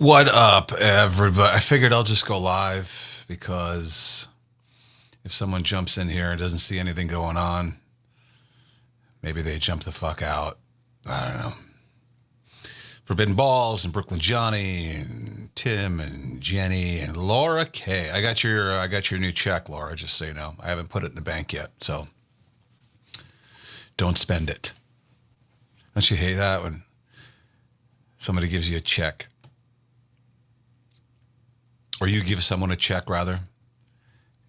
What up, everybody? I figured I'll just go live because if someone jumps in here and doesn't see anything going on, maybe they jump the fuck out. I don't know. Forbidden Balls and Brooklyn Johnny and Tim and Jenny and Laura K. I got your new check, Laura, just so you know. I haven't put it in the bank yet, so don't spend it. Don't you hate that when somebody gives you a check? Or you give someone a check, rather,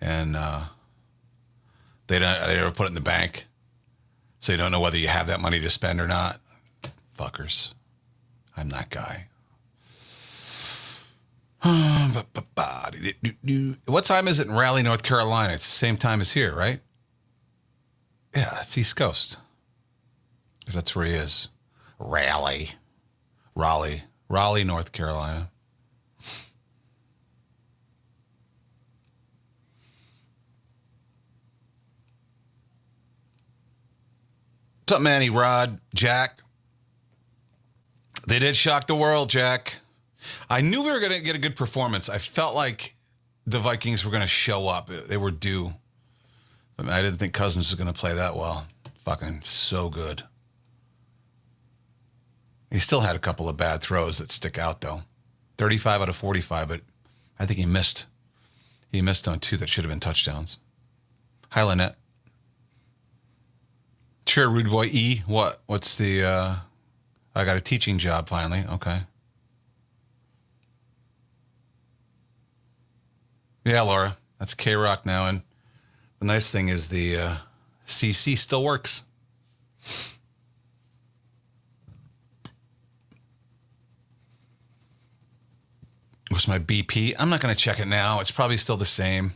and they never put it in the bank, so you don't know whether you have that money to spend or not. Fuckers. I'm that guy. What time is it in Raleigh, North Carolina? It's the same time as here, right? Yeah, that's East Coast. Because that's where he is. Raleigh, North Carolina. What's up, Manny, Rod, Jack? They did shock the world, Jack. I knew we were going to get a good performance. I felt like the Vikings were going to show up. They were due. But I didn't think Cousins was going to play that well. Fucking so good. He still had a couple of bad throws that stick out, though. 35 out of 45, but I think he missed. He missed on 2 that should have been touchdowns. Hi, Lynette. Sure, Rude Boy E. What's the... I got a teaching job finally. Okay. Yeah, Laura. That's K-Rock now. And the nice thing is the CC still works. What's my BP? I'm not going to check it now. It's probably still the same.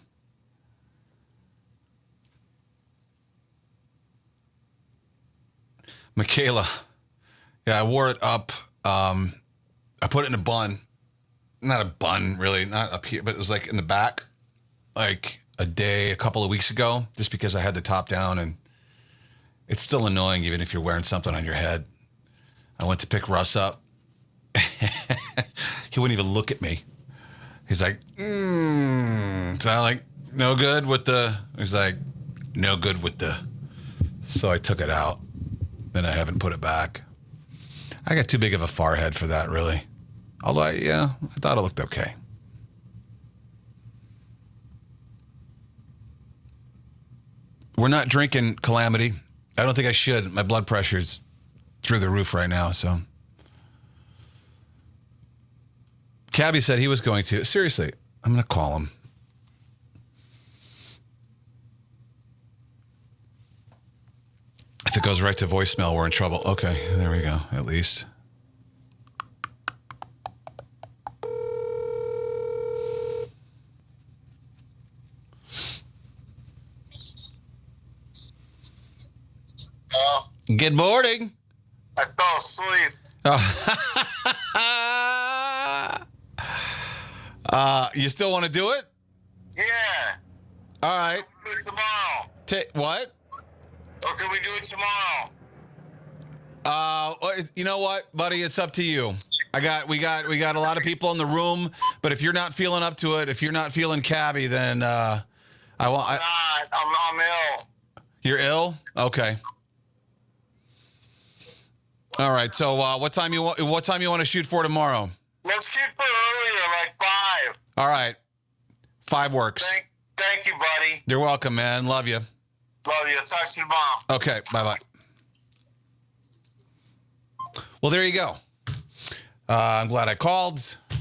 Michaela. Yeah, I wore it up. I put it in a bun. Not a bun, really. Not up here, but it was like in the back. Like a couple of weeks ago, just because I had the top down. And it's still annoying even if you're wearing something on your head. I went to pick Russ up. He wouldn't even look at me. He's like, So I'm like, no good with the... He's like, no good with the... So I took it out. Then I haven't put it back. I got too big of a forehead for that, really. Although, I thought it looked okay. We're not drinking Calamity. I don't think I should. My blood pressure's through the roof right now, so. Cabby said he was going to. Seriously, I'm going to call him. If it goes right to voicemail, we're in trouble. Okay, there we go, at least. Good morning. I fell asleep. You still want to do it? Yeah. All right. We'll do it tomorrow. What? Or can we do it tomorrow? You know what, buddy? It's up to you. We got a lot of people in the room, but if you're not feeling up to it, if you're not feeling Cabby, then I'm ill. You're ill? Okay. All right. So what time you want to shoot for tomorrow? Let's shoot for earlier, like 5. All right. 5 works. Thank you, buddy. You're welcome, man. Love you. Love you. I'll talk to you tomorrow. Okay. Bye-bye. Well, there you go. I'm glad I called. At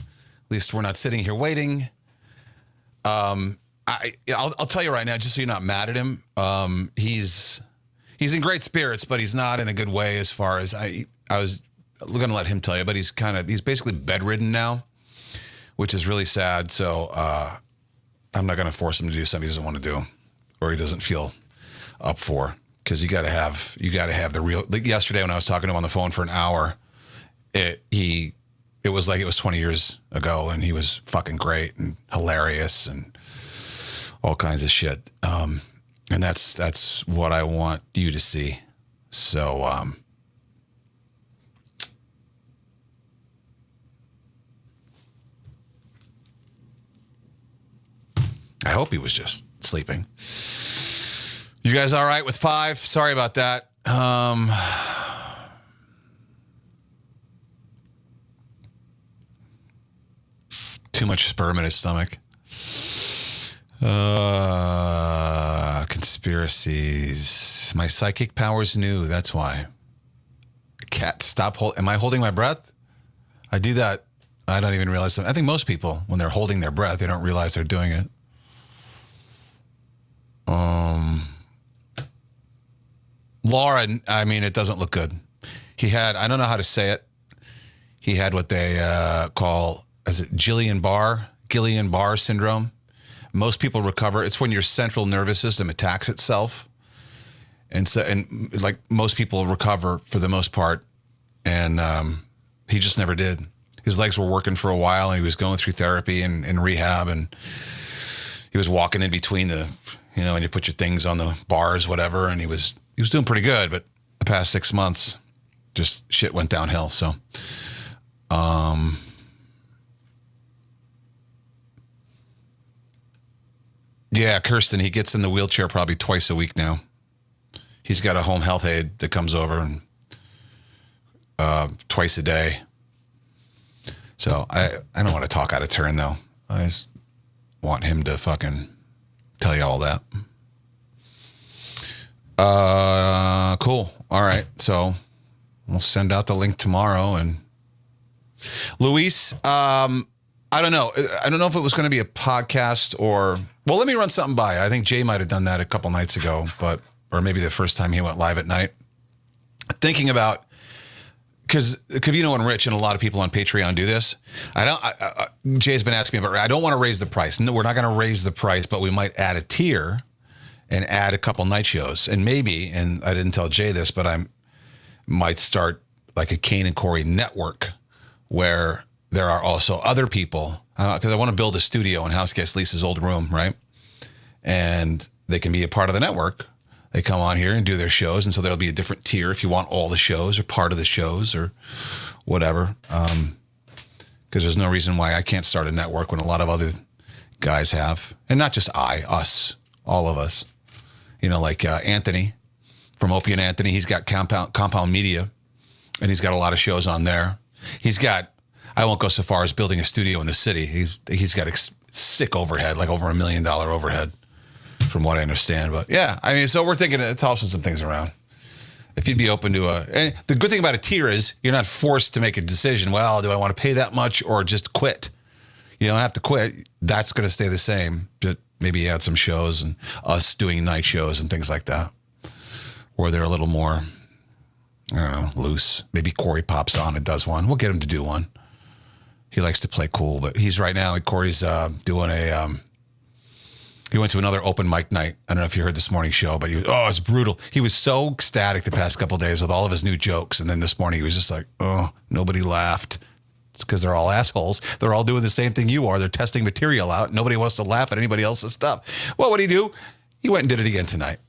least we're not sitting here waiting. I'll tell you right now, just so you're not mad at him. He's in great spirits, but he's not in a good way as far as I was going to let him tell you, but he's basically bedridden now, which is really sad. So I'm not going to force him to do something he doesn't want to do or he doesn't feel up for, because you got to have the real. Like yesterday when I was talking to him on the phone for an hour, it was like it was 20 years ago, and he was fucking great and hilarious and all kinds of shit. And that's what I want you to see. So I hope he was just sleeping. You guys all right with 5? Sorry about that. Too much sperm in his stomach. Conspiracies. My psychic powers new. That's why. Cat, stop. Am I holding my breath? I do that. I don't even realize that. I think most people, when they're holding their breath, they don't realize they're doing it. Laura, I mean, it doesn't look good. He had, I don't know how to say it. He had what they call, is it Guillain-Barré syndrome? Most people recover. It's when your central nervous system attacks itself. And so, and like most people recover for the most part. And he just never did. His legs were working for a while and he was going through therapy and rehab. And he was walking in between the, you know, and you put your things on the bars, whatever. And he was doing pretty good. But the past 6 months, just shit went downhill. So, yeah, Kirsten, he gets in the wheelchair probably twice a week now. He's got a home health aide that comes over and twice a day. So I don't want to talk out of turn, though. I just want him to fucking tell you all that. Cool. All right. So we'll send out the link tomorrow. And Luis, I don't know. I don't know if it was going to be a podcast or... Well, let me run something by. I think Jay might have done that a couple nights ago, or maybe the first time he went live at night. Thinking about, because Cavino and Rich and a lot of people on Patreon do this. Jay's been asking me about, I don't want to raise the price. No, we're not going to raise the price, but we might add a tier and add a couple night shows. And maybe, and I didn't tell Jay this, but I might start like a Kane and Corey network where there are also other people, because I want to build a studio in House Guest Lisa's old room, right? And they can be a part of the network. They come on here and do their shows, and so there'll be a different tier if you want all the shows or part of the shows or whatever. Because there's no reason why I can't start a network when a lot of other guys have. And not just us, all of us. You know, like Anthony from Opie and Anthony, he's got Compound Media, and he's got a lot of shows on there. He's got... I won't go so far as building a studio in the city. He's got a sick overhead, like over $1 million overhead, from what I understand. But yeah, I mean, so we're thinking of tossing some things around. If you'd be open to and the good thing about a tier is you're not forced to make a decision. Well, do I want to pay that much or just quit? You don't have to quit. That's going to stay the same. But maybe add some shows and us doing night shows and things like that, where they're a little more, I don't know, loose. Maybe Corey pops on and does one. We'll get him to do one. He likes to play cool, but he's right now, Corey's doing he went to another open mic night. I don't know if you heard this morning's show, but it's brutal. He was so ecstatic the past couple of days with all of his new jokes. And then this morning he was just like, oh, nobody laughed. It's because they're all assholes. They're all doing the same thing you are. They're testing material out. Nobody wants to laugh at anybody else's stuff. Well, what did he do? He went and did it again tonight.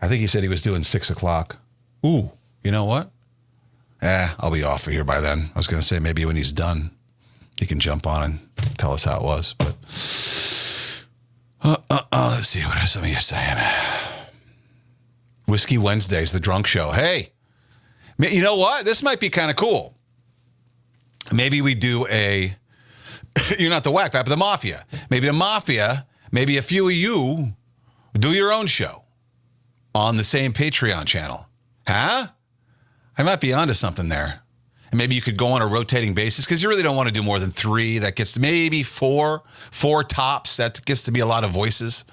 I think he said he was doing 6 o'clock. Ooh, you know what? I'll be off of here by then. I was going to say maybe when he's done, he can jump on and tell us how it was. But let's see, what are some of you saying? Whiskey Wednesdays, the drunk show. Hey, you know what? This might be kind of cool. Maybe we do you're not the Whack Pack, but the Mafia. Maybe the Mafia, maybe a few of you do your own show on the same Patreon channel. Huh? I might be onto something there. And maybe you could go on a rotating basis because you really don't want to do more than 3. That gets to maybe 4 tops. That gets to be a lot of voices.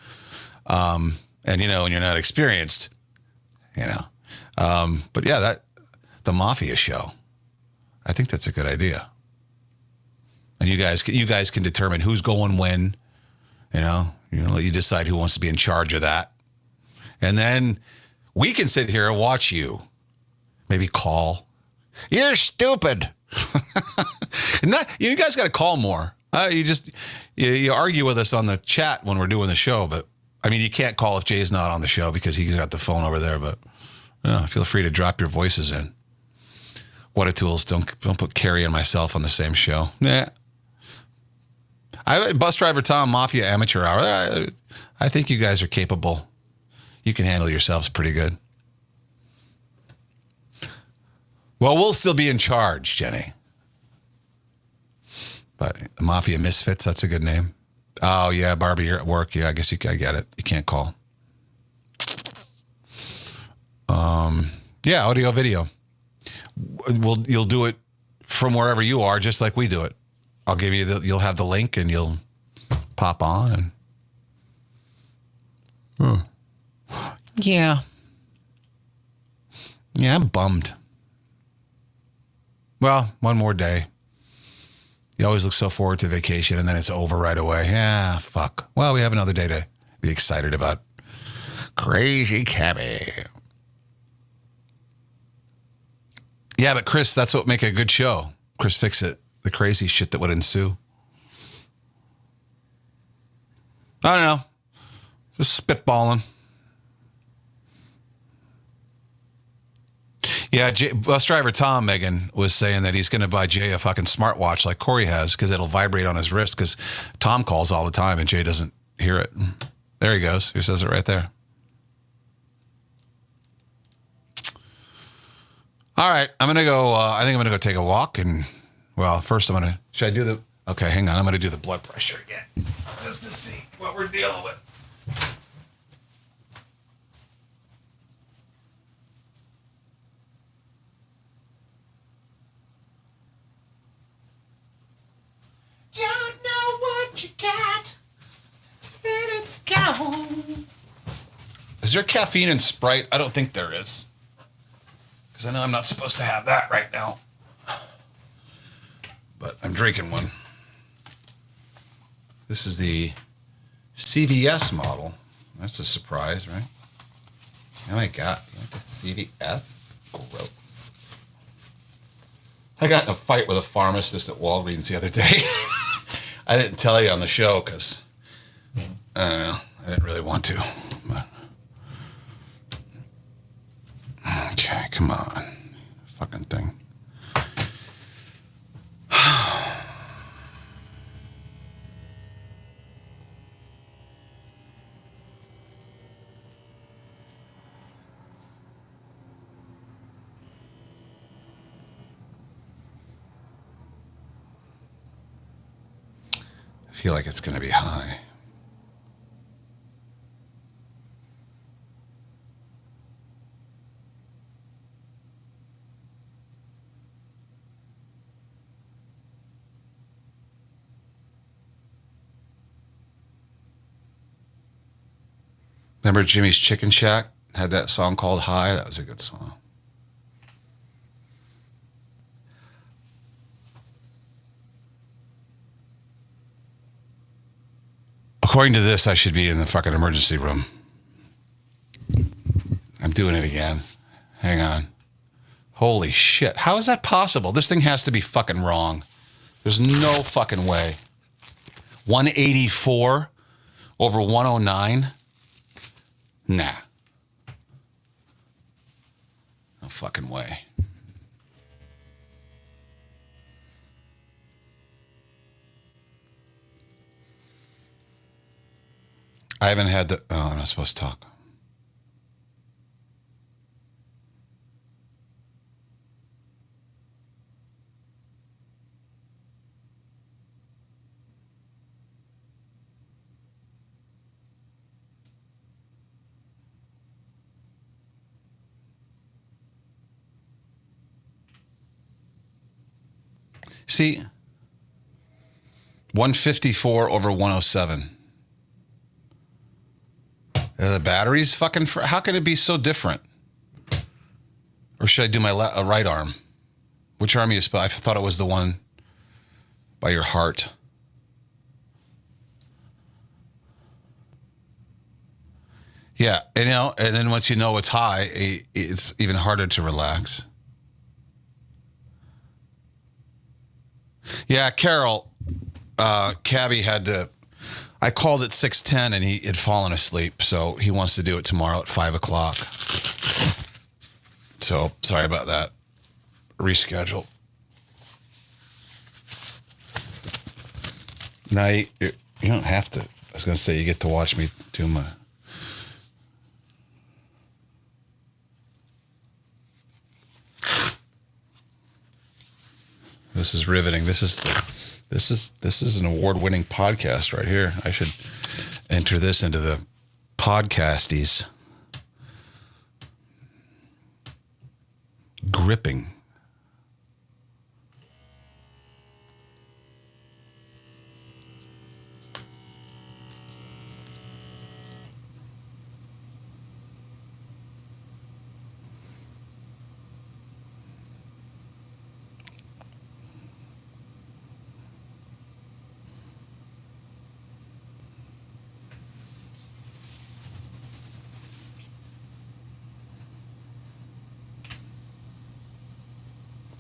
And, you know, when you're not experienced, you know. But yeah, the Mafia show, I think that's a good idea. And you guys can determine who's going when, you decide who wants to be in charge of that. And then we can sit here and watch you. Maybe call. You're stupid. You guys got to call more. You argue with us on the chat when we're doing the show, but I mean, you can't call if Jay's not on the show because he's got the phone over there. But feel free to drop your voices in. What a tools! Don't put Carrie and myself on the same show. Nah. Bus driver Tom, Mafia Amateur Hour. I think you guys are capable. You can handle yourselves pretty good. Well, we'll still be in charge, Jenny. But Mafia Misfits, that's a good name. Oh, yeah, Barbie, you're at work. Yeah, I guess I get it. You can't call. Yeah, audio, video. You'll do it from wherever you are, just like we do it. I'll give you you'll have the link and you'll pop on. And, Yeah. Yeah, I'm bummed. Well, one more day. You always look so forward to vacation and then it's over right away. Yeah, fuck. Well, we have another day to be excited about. Crazy Cabby. Yeah, but Chris, that's what make a good show. Chris Fix-It. The crazy shit that would ensue. I don't know. Just spitballing. Yeah, bus driver Tom, Megan, was saying that he's going to buy Jay a fucking smartwatch like Corey has because it'll vibrate on his wrist because Tom calls all the time and Jay doesn't hear it. There he goes. He says it right there. All right, I'm going to go, I think I'm going to go take a walk and, well, first I'm going to, should I do the, okay, hang on, I'm going to do the blood pressure again just to see what we're dealing with. Don't know what you got till it's gone. Is there caffeine in Sprite? I don't think there is. Because I know I'm not supposed to have that right now. But I'm drinking one. This is the CVS model. That's a surprise, right? Oh my God. You went to CVS? Gross. I got in a fight with a pharmacist at Walgreens the other day. I didn't tell you on the show because, I don't know, I didn't really want to. But. Okay, come on. Fucking thing. I feel like it's going to be high. Remember Jimmy's Chicken Shack had that song called High? That was a good song. According to this, I should be in the fucking emergency room. I'm doing it again. Hang on. Holy shit. How is that possible? This thing has to be fucking wrong. There's no fucking way. 184 over 109? Nah. No fucking way. I haven't had the... Oh, I'm not supposed to talk. See, 154 over 107. The battery's fucking... How can it be so different? Or should I do my right arm? Which arm you... I thought it was the one by your heart. Yeah, and, and then once you know it's high, it's even harder to relax. Yeah, Carol, Cabby had to... I called at 6:10 and he had fallen asleep, so he wants to do it tomorrow at 5 o'clock. So, sorry about that. Reschedule. Now you don't have to. I was going to say you get to watch me do my. This is riveting. This is an award-winning podcast right here. I should enter this into the podcasties. Gripping.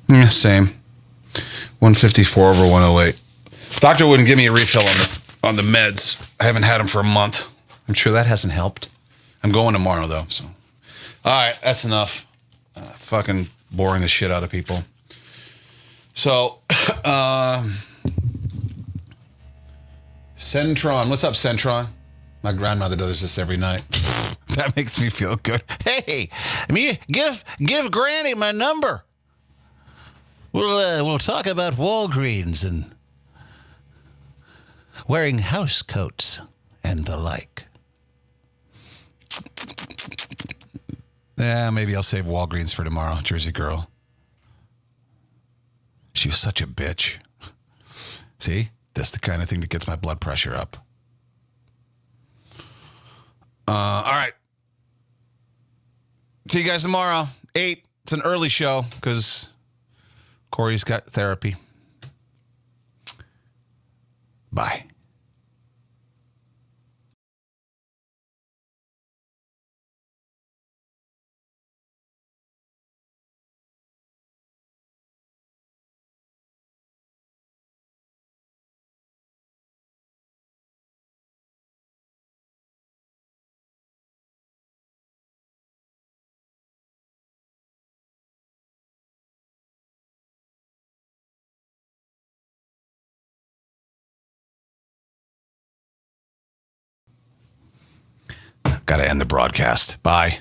Yeah, same. 154 over 108. Doctor wouldn't give me a refill on the meds. I haven't had them for a month. I'm sure that hasn't helped. I'm going tomorrow though. So, all right, that's enough. Fucking boring the shit out of people. So, Centron, what's up, Centron? My grandmother does this every night. That makes me feel good. Hey, give Granny my number. We'll talk about Walgreens and wearing house coats and the like. Yeah, maybe I'll save Walgreens for tomorrow, Jersey girl. She was such a bitch. See? That's the kind of thing that gets my blood pressure up. All right. See you guys tomorrow. 8. It's an early show because Corey's got therapy. Bye. Got to end the broadcast. Bye.